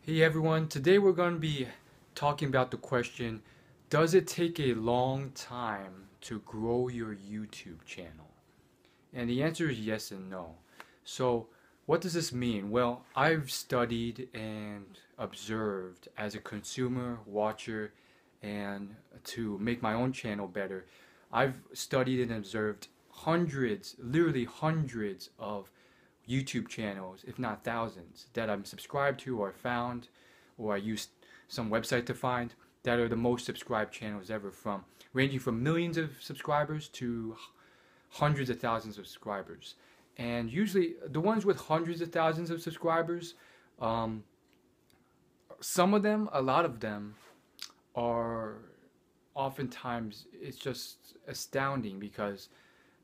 Hey everyone, today we're going to be talking about the question, does it take a long time to grow your YouTube channel? And the answer is yes and no. So, what does this mean? Well, I've studied and observed as a consumer, watcher, and to make my own channel better. I've studied and observed hundreds, literally hundreds of YouTube channels, if not thousands, that I'm subscribed to or found, or I used some website to find that are the most subscribed channels ever, from ranging from millions of subscribers to hundreds of thousands of subscribers. And usually the ones with hundreds of thousands of subscribers, um, some of them, a lot of them, are oftentimes it's just astounding because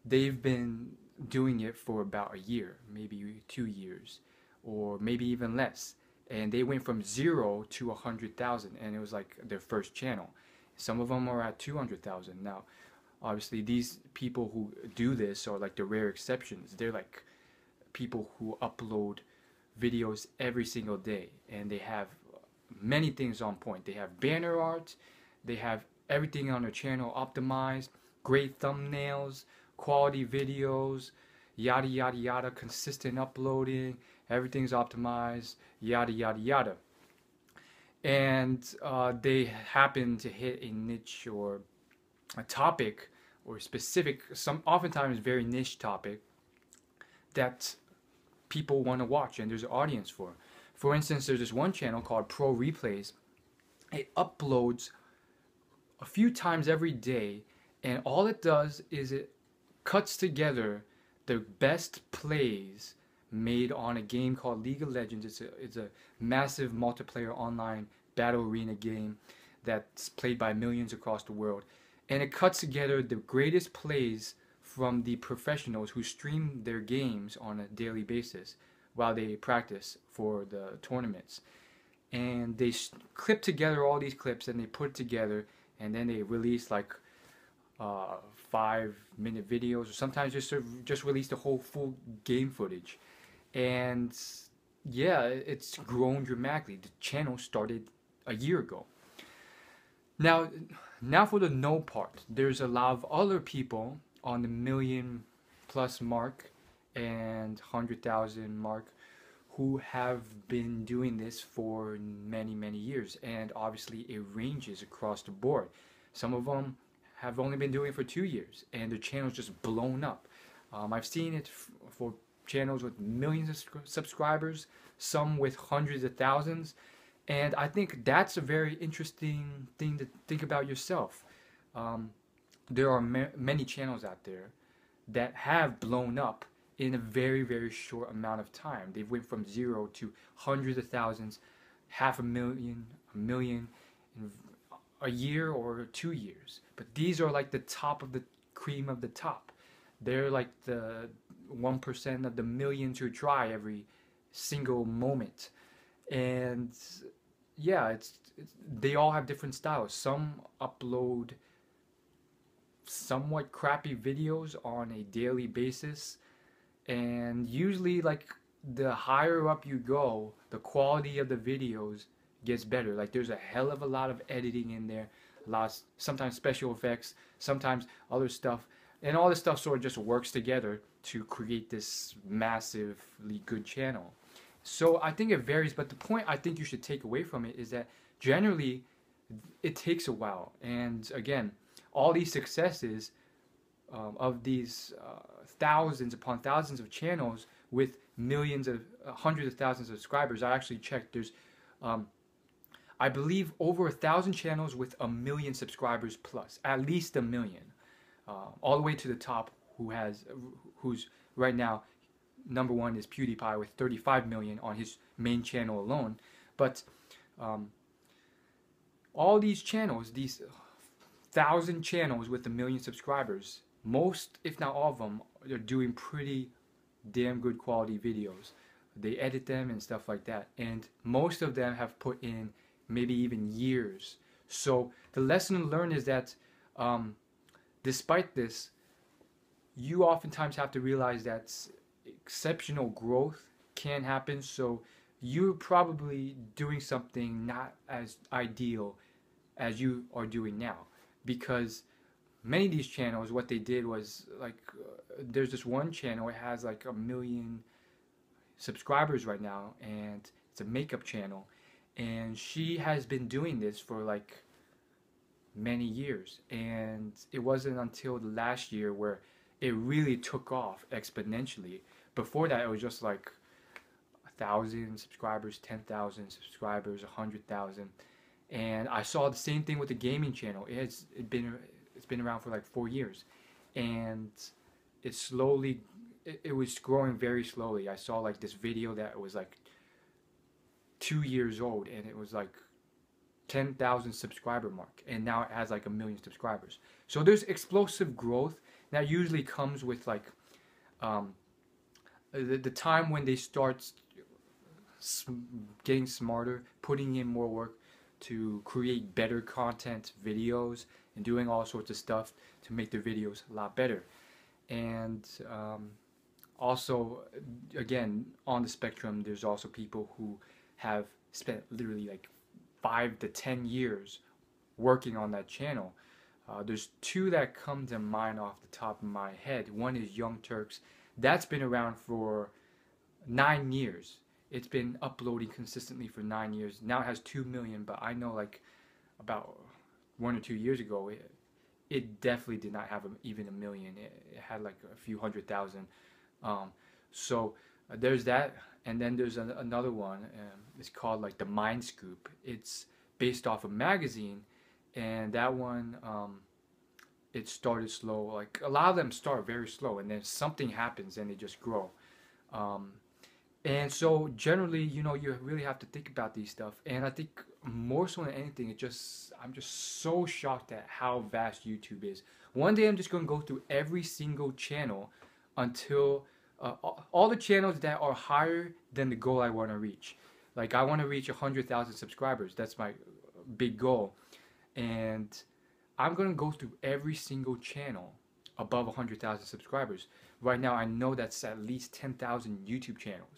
they've been doing it for about a year, maybe 2 years, or maybe even less. And they went from 0 to 100,000, and it was like their first channel. Some of them are at 200,000 now. Obviously, these people who do this are like the rare exceptions. They're like people who upload videos every single day, and they have many things on point. They have banner art, they have everything on their channel optimized, great thumbnails, quality videos, yada yada yada, consistent uploading, everything's optimized, yada yada yada. And they happen to hit a niche or a topic or specific, some oftentimes very niche topic that people want to watch and there's an audience for. For instance, there's this one channel called Pro Replays. It uploads a few times every day, and all it does is it cuts together the best plays made on a game called League of Legends. It's a massive multiplayer online battle arena game that's played by millions across the world. And it cuts together the greatest plays from the professionals who stream their games on a daily basis while they practice for the tournaments. And they clip together all these clips and they put it together, and then they release like 5-minute videos, or sometimes just release the whole full game footage. And yeah, it's grown dramatically. The channel started a year ago. Now for the no part. There's a lot of other people on the million plus mark and 100,000 mark who have been doing this for many years, and obviously it ranges across the board. Some of them have only been doing it for 2 years and their channel's just blown up. I've seen it for channels with millions of subscribers, some with hundreds of thousands, and I think that's a very interesting thing to think about yourself. There are many channels out there that have blown up in a very short amount of time. They went from 0 to hundreds of thousands, half a million in a year or 2 years. But these are like the top of the cream of the top. They're like the 1% of the millions who try every single moment. And yeah, they all have different styles. Some upload somewhat crappy videos on a daily basis, and usually like the higher up you go, the quality of the videos gets better. Like there's a hell of a lot of editing in there, lots, sometimes special effects, sometimes other stuff, and all this stuff sort of just works together to create this massively good channel. So I think it varies, but the point I think you should take away from it is that generally it takes a while. And again, all these successes of these thousands upon thousands of channels with millions of hundreds of thousands of subscribers. I actually checked. There's, I believe, over 1,000 channels with 1 million subscribers plus, at least 1 million, all the way to the top. Who's right now number one is PewDiePie with 35 million on his main channel alone. But all these channels, these 1,000 channels with 1 million subscribers, most, if not all of them, are doing pretty damn good quality videos. They edit them and stuff like that, and most of them have put in maybe even years. So the lesson learned is that despite this, you oftentimes have to realize that exceptional growth can happen. So you're probably doing something not as ideal as you are doing now, because many of these channels, what they did was like, there's this one channel, it has like 1 million subscribers right now, and it's a makeup channel, and she has been doing this for like many years, and it wasn't until the last year where it really took off exponentially. Before that, it was just like 1,000 subscribers, 10,000 subscribers, 100,000. And I saw the same thing with the gaming channel. It's been around for like 4 years, and it slowly it was growing very slowly. I saw like this video that was like 2 years old, and it was like 10,000 subscriber mark, and now it has like 1 million subscribers. So there's explosive growth that usually comes with like um, the time when they start getting smarter, putting in more work to create better content videos and doing all sorts of stuff to make their videos a lot better. And also, again, on the spectrum, there's also people who have spent literally like 5 to 10 years working on that channel. There's two that come to mind off the top of my head. One is Young Turks. That's been around for 9 years. It's been uploading consistently for 9 years. Now it has 2 million, but I know like about 1 or 2 years ago, it definitely did not have even 1 million. It had like a few 100,000. So there's that, and then there's another one. It's called like the Mind Scoop. It's based off a magazine, and that one it started slow. Like a lot of them start very slow, and then something happens and they just grow. Um, and so generally, you really have to think about these stuff. And I think more so than anything, I'm just so shocked at how vast YouTube is. One day I'm just going to go through every single channel until all the channels that are higher than the goal I want to reach. Like I want to reach 100,000 subscribers. That's my big goal. And I'm going to go through every single channel above 100,000 subscribers. Right now, I know that's at least 10,000 YouTube channels,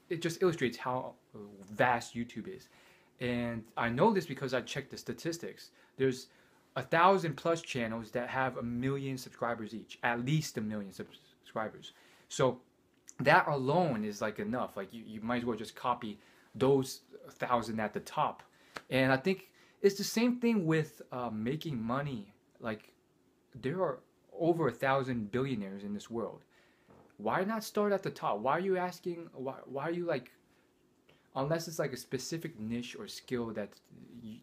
it just illustrates how vast YouTube is. And I know this because I checked the statistics. There's 1,000+ channels that have 1 million subscribers each, at least 1 million subscribers. So that alone is like enough. Like you might as well just copy those 1,000 at the top. And I think it's the same thing with making money. Like there are over 1,000 billionaires in this world. Why not start at the top? Why are you asking? Why are you like? Unless it's like a specific niche or skill that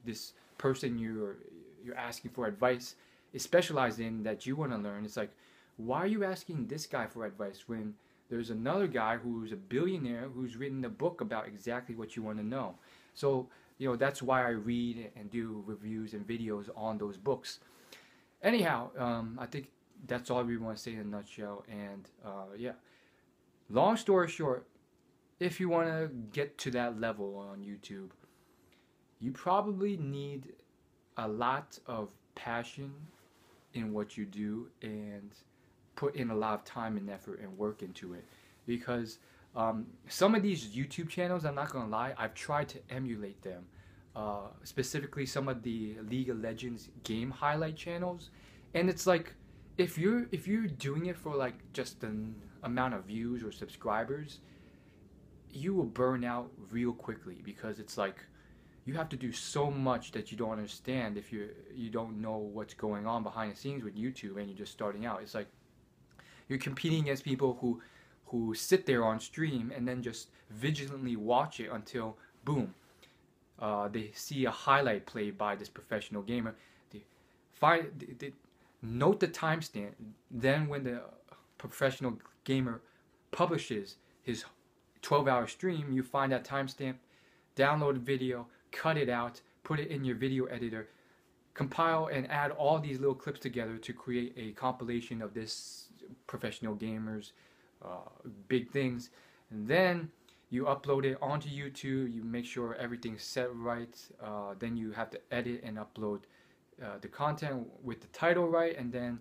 this person you're asking for advice is specialized in that you want to learn. It's like, why are you asking this guy for advice when there's another guy who's a billionaire who's written a book about exactly what you want to know? So that's why I read and do reviews and videos on those books. Anyhow, I think that's all we want to say in a nutshell. And yeah, long story short, if you want to get to that level on YouTube, you probably need a lot of passion in what you do and put in a lot of time and effort and work into it. Because some of these YouTube channels, I'm not going to lie, I've tried to emulate them. Specifically some of the League of Legends game highlight channels. And it's like, if you're doing it for like just an amount of views or subscribers, you will burn out real quickly, because it's like you have to do so much that you don't understand if you don't know what's going on behind the scenes with YouTube and you're just starting out. It's like you're competing against people who sit there on stream and then just vigilantly watch it until boom, they see a highlight play by this professional gamer. They note the timestamp. Then when the professional gamer publishes his 12-hour stream, you find that timestamp, download the video, cut it out, put it in your video editor, compile and add all these little clips together to create a compilation of this professional gamer's big things. And then you upload it onto YouTube. You make sure everything's set right. Then you have to edit and upload the content with the title right, and then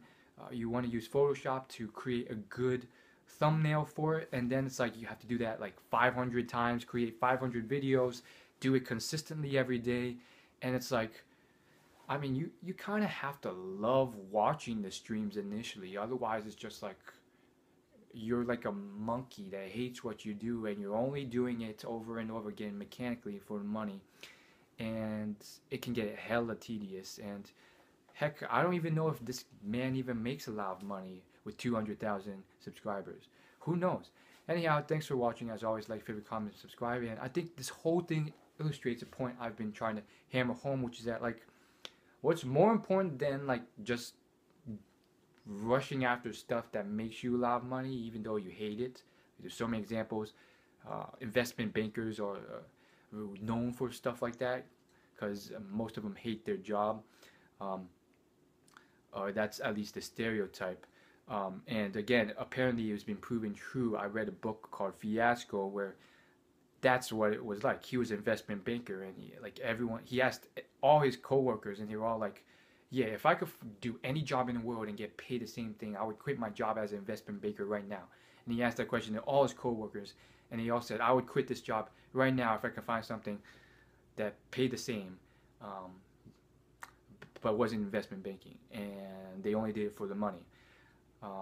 you want to use Photoshop to create a good thumbnail for it, and then it's like you have to do that like 500 times, create 500 videos, do it consistently every day, and it's like, I mean, you kind of have to love watching the streams initially, otherwise it's just like you're like a monkey that hates what you do and you're only doing it over and over again mechanically for money, and it can get hella tedious. And heck, I don't even know if this man even makes a lot of money with 200,000 subscribers. Who knows? Anyhow, thanks for watching. As always, like, favorite, comment, subscribe. And I think this whole thing illustrates a point I've been trying to hammer home, which is that, like, what's more important than, like, just rushing after stuff that makes you a lot of money, even though you hate it. There's so many examples. Investment bankers are known for stuff like that because most of them hate their job. Or that's at least the stereotype. And again, apparently it's been proven true. I read a book called Fiasco where that's what it was like. He was an investment banker, and he asked all his coworkers, and they were all like, yeah, if I could do any job in the world and get paid the same thing, I would quit my job as an investment banker right now. And he asked that question to all his coworkers, and they all said, I would quit this job right now if I could find something that paid the same, but wasn't investment banking, and they only did it for the money.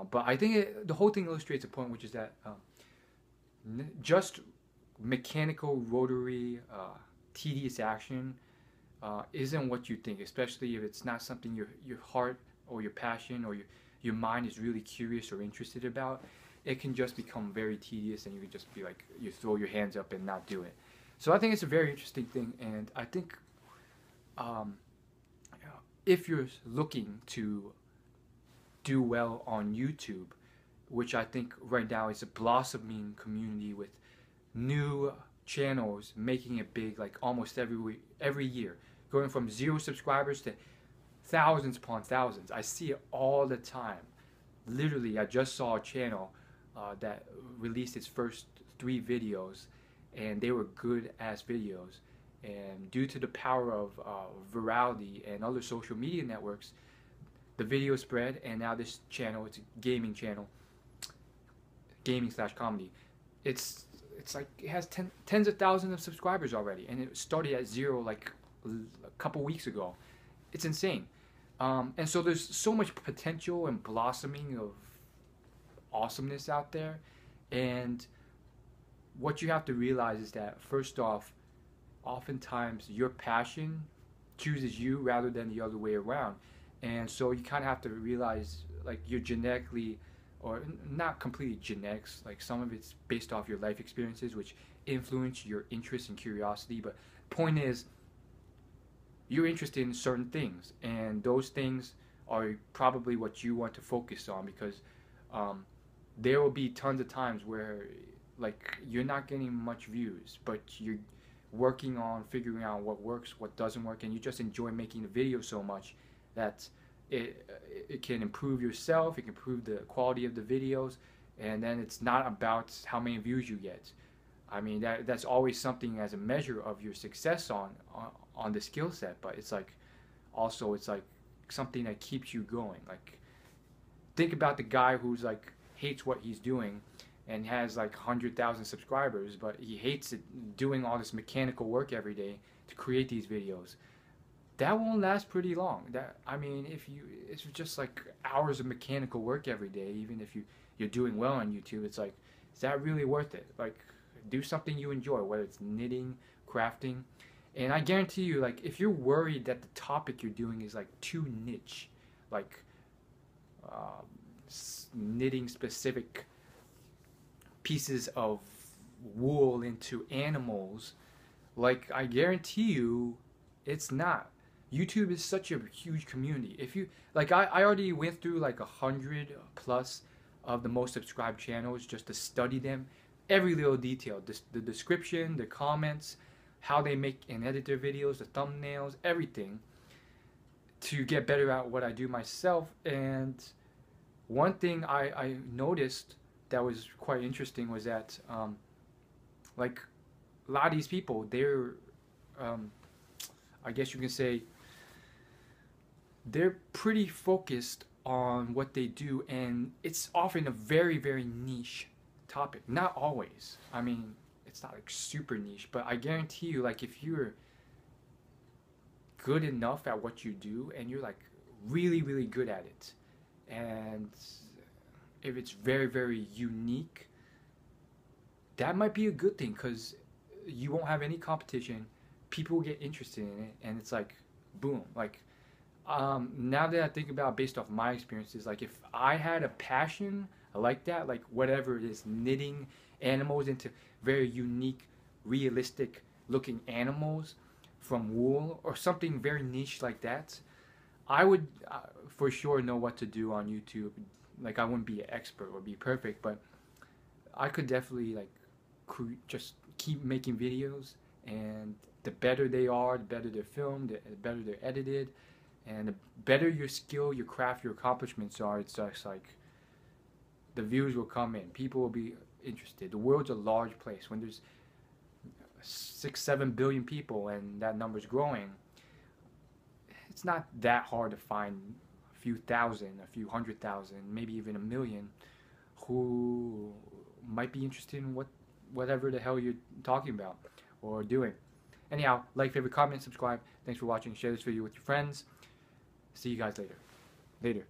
But I think the whole thing illustrates a point, which is that just mechanical, rotary, tedious action isn't what you think, especially if it's not something your heart or your passion or your mind is really curious or interested about. It can just become very tedious, and you can just be like, you throw your hands up and not do it. So I think it's a very interesting thing, and I think if you're looking to do well on YouTube, which I think right now is a blossoming community with new channels making it big, like almost every year, going from 0 subscribers to thousands upon thousands. I see it all the time. Literally, I just saw a channel that released its first 3 videos, and they were good ass videos. And due to the power of virality and other social media networks, the video spread, and now this channel, it's a gaming channel, gaming/comedy. It's like it has tens of thousands of subscribers already, and it started at 0 like a couple weeks ago. It's insane. And so there's so much potential and blossoming of awesomeness out there. And what you have to realize is that, first off, oftentimes your passion chooses you rather than the other way around. And so you kind of have to realize, like, you're genetically, or not completely genetics, like some of it's based off your life experiences, which influence your interest and curiosity. But point is, you're interested in certain things, and those things are probably what you want to focus on, because there will be tons of times where, like, you're not getting much views, but you're working on figuring out what works, what doesn't work, and you just enjoy making the video so much that it can improve yourself, it can improve the quality of the videos, and then it's not about how many views you get. I mean, that's always something as a measure of your success on the skill set, but it's like, also it's like something that keeps you going. Like, think about the guy who's like hates what he's doing and has like 100,000 subscribers, but he hates it, doing all this mechanical work every day to create these videos. That won't last pretty long. I mean, it's just like hours of mechanical work every day, even if you're doing well on YouTube, it's like, is that really worth it? Like, do something you enjoy, whether it's knitting, crafting. And I guarantee you, like, if you're worried that the topic you're doing is like too niche, like knitting specific pieces of wool into animals, like, I guarantee you it's not. YouTube is such a huge community. If you like, I already went through like 100 plus of the most subscribed channels just to study them, every little detail, the description, the comments, how they make and edit their videos, the thumbnails, everything, to get better at what I do myself. And one thing I noticed that was quite interesting was that like, a lot of these people, they're I guess you can say they're pretty focused on what they do, and it's often a very, very niche topic. Not always. I mean, it's not like super niche, but I guarantee you, like, if you're good enough at what you do and you're like really, really good at it, and if it's very, very unique, that might be a good thing because you won't have any competition. People will get interested in it, and it's like, boom. Like, now that I think about it, based off my experiences, like if I had a passion like that, like whatever it is, knitting animals into very unique, realistic looking animals from wool or something very niche like that, I would for sure know what to do on YouTube. Like I wouldn't be an expert or be perfect, but I could definitely like just keep making videos, and the better they are, the better they're filmed, the better they're edited, and the better your skill, your craft, your accomplishments are. It's just like the views will come in, people will be interested. The world's a large place. When there's 6-7 billion people and that number's growing, it's not that hard to find a few thousand, a few 100,000, maybe even a million who might be interested in whatever the hell you're talking about or doing. Anyhow, like, favorite, comment, subscribe. Thanks for watching. Share this video with your friends. See you guys later. Later.